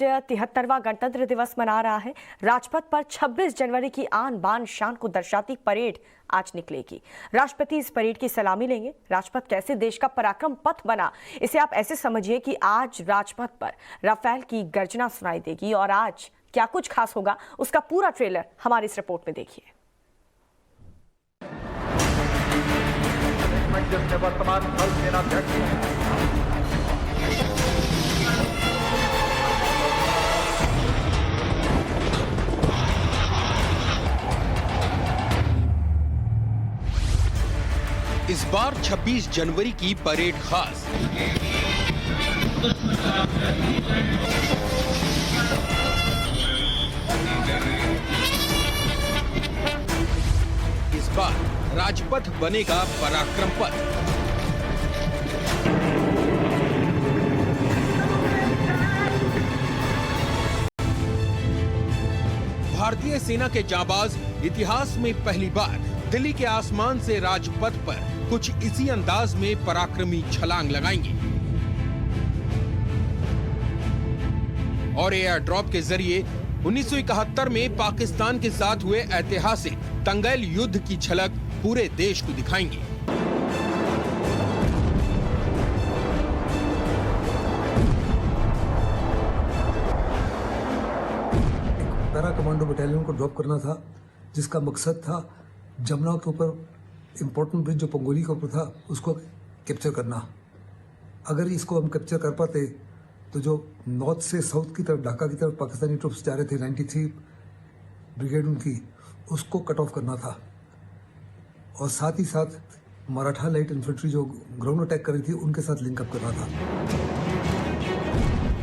73वां गणतंत्र दिवस मना रहा है। राजपथ पर 26 जनवरी की आन बान शान को दर्शाती परेड आज निकलेगी। राष्ट्रपति इस परेड की सलामी लेंगे। राजपथ कैसे देश का पराक्रम पथ बना, इसे आप ऐसे समझिए कि आज राजपथ पर राफेल की गर्जना सुनाई देगी। और आज क्या कुछ खास होगा, उसका पूरा ट्रेलर हमारी इस रिपोर्ट में देखिए। वर्तमान थल सेनाध्यक्ष इस बार 26 जनवरी की परेड खास। इस बार राजपथ बनेगा पराक्रम पथ। भारतीय सेना के जाबाज इतिहास में पहली बार दिल्ली के आसमान से राजपथ पर कुछ इसी अंदाज में पराक्रमी छलांग लगाएंगे और एयर ड्रॉप के जरिए 1971 में पाकिस्तान के साथ हुए ऐतिहासिक तंगैल युद्ध की झलक पूरे देश को दिखाएंगे। पैरा कमांडो बटालियन को ड्रॉप करना था, जिसका मकसद था जमुना के ऊपर इम्पोर्टेंट ब्रिज जो पंगोली के ऊपर था उसको कैप्चर करना। अगर इसको हम कैप्चर कर पाते तो जो नॉर्थ से साउथ की तरफ ढाका की तरफ पाकिस्तानी ट्रूप्स जा रहे थे 93 ब्रिगेड उनकी, उसको कट ऑफ करना था। और साथ ही साथ मराठा लाइट इन्फेंट्री जो ग्राउंड अटैक कर रही थी उनके साथ लिंकअप करना था।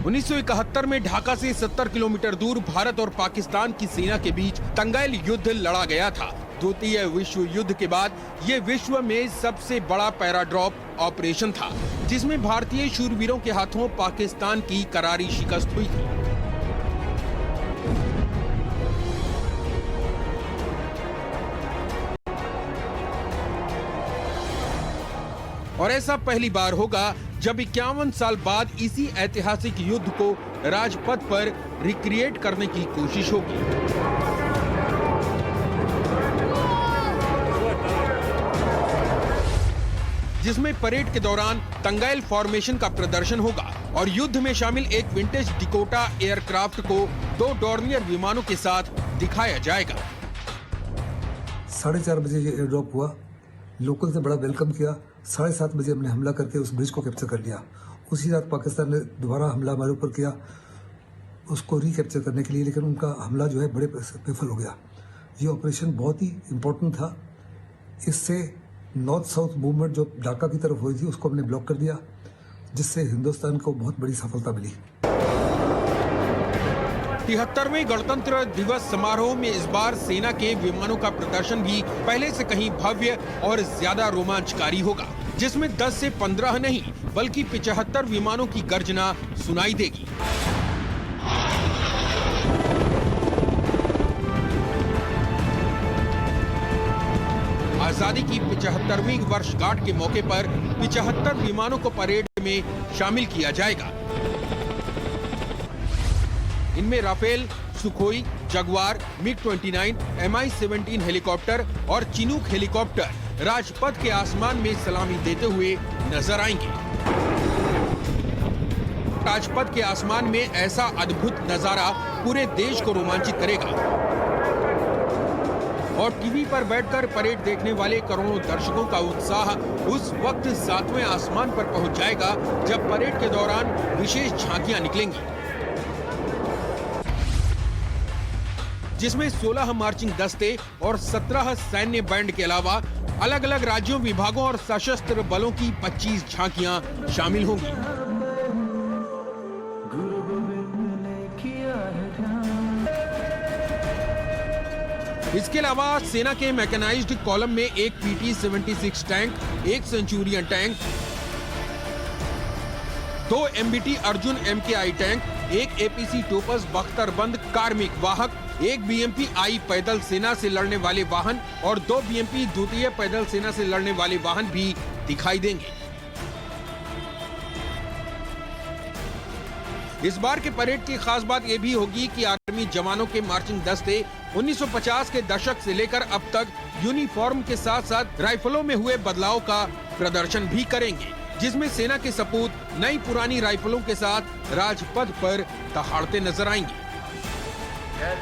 1971 में ढाका से 70 किलोमीटर दूर भारत और पाकिस्तान की सेना के बीच तंगैल युद्ध लड़ा गया था। द्वितीय विश्व युद्ध के बाद ये विश्व में सबसे बड़ा पैराड्रॉप ऑपरेशन था, जिसमें भारतीय शूरवीरों के हाथों पाकिस्तान की करारी शिकस्त हुई थी। और ऐसा पहली बार होगा जब 51 साल बाद इसी ऐतिहासिक युद्ध को राजपथ पर रिक्रिएट करने की कोशिश होगी। जिसमें परेड के दौरान तंगैल फॉर्मेशन का प्रदर्शन होगा और युद्ध में शामिल एक विंटेज डिकोटा एयरक्राफ्ट को 2 डॉर्नियर विमानों के साथ दिखाया जाएगा। 4:30 बजे ये एयर ड्रॉप हुआ। लोकल से बड़ा वेलकम किया। 7:30 बजे हमने हमला करके उस ब्रिज को कैप्चर कर लिया। उसी रात पाकिस्तान ने दोबारा हमला हमारे ऊपर किया उसको रिकैप्चर करने के लिए, लेकिन उनका हमला जो है बड़े विफल हो गया। ये ऑपरेशन बहुत ही इम्पोर्टेंट था। इससे नॉर्थ साउथ मूवमेंट जो ढाका की तरफ हुई थी उसको हमने ब्लॉक कर दिया, जिससे हिंदुस्तान को बहुत बड़ी सफलता मिली। 73वें गणतंत्र दिवस समारोह में इस बार सेना के विमानों का प्रदर्शन भी पहले से कहीं भव्य और ज्यादा रोमांचकारी होगा, जिसमें 10 से 15 नहीं बल्कि 75 विमानों की गर्जना सुनाई देगी। आजादी की 75वीं वर्षगांठ के मौके पर 75 विमानों को परेड में शामिल किया जाएगा। इनमें Rafale, Sukhoi, Jaguar, MiG-29, Mi-17 helicopter और चिनूक हेलीकॉप्टर राजपथ के आसमान में सलामी देते हुए नजर आएंगे। राजपथ के आसमान में ऐसा अद्भुत नजारा पूरे देश को रोमांचित करेगा और टीवी पर बैठकर परेड देखने वाले करोड़ों दर्शकों का उत्साह उस वक्त 7वें आसमान पर पहुंच जाएगा जब परेड के दौरान विशेष झांकियां निकलेंगी, जिसमें 16 मार्चिंग दस्ते और 17 सैन्य बैंड के अलावा अलग अलग राज्यों, विभागों और सशस्त्र बलों की 25 झांकियां शामिल होंगी। इसके अलावा सेना के मैकेनाइज्ड कॉलम में एक PT-76 टैंक, एक Centurion tank, 2 MBT Arjun MKI tank, एक APC टोपस बख्तरबंद कार्मिक वाहक, एक BMP-I पैदल सेना से लड़ने वाले वाहन और 2 BMP द्वितीय पैदल सेना से लड़ने वाले वाहन भी दिखाई देंगे। इस बार के परेड की खास बात ये भी होगी कि आर्मी जवानों के मार्चिंग दस्ते 1950 के दशक से लेकर अब तक यूनिफॉर्म के साथ साथ राइफलों में हुए बदलाव का प्रदर्शन भी करेंगे, जिसमें सेना के सपूत नई पुरानी राइफलों के साथ राजपथ पर दहाड़ते नजर आएंगे।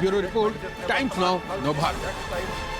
Bureau report, times now, Navbharat.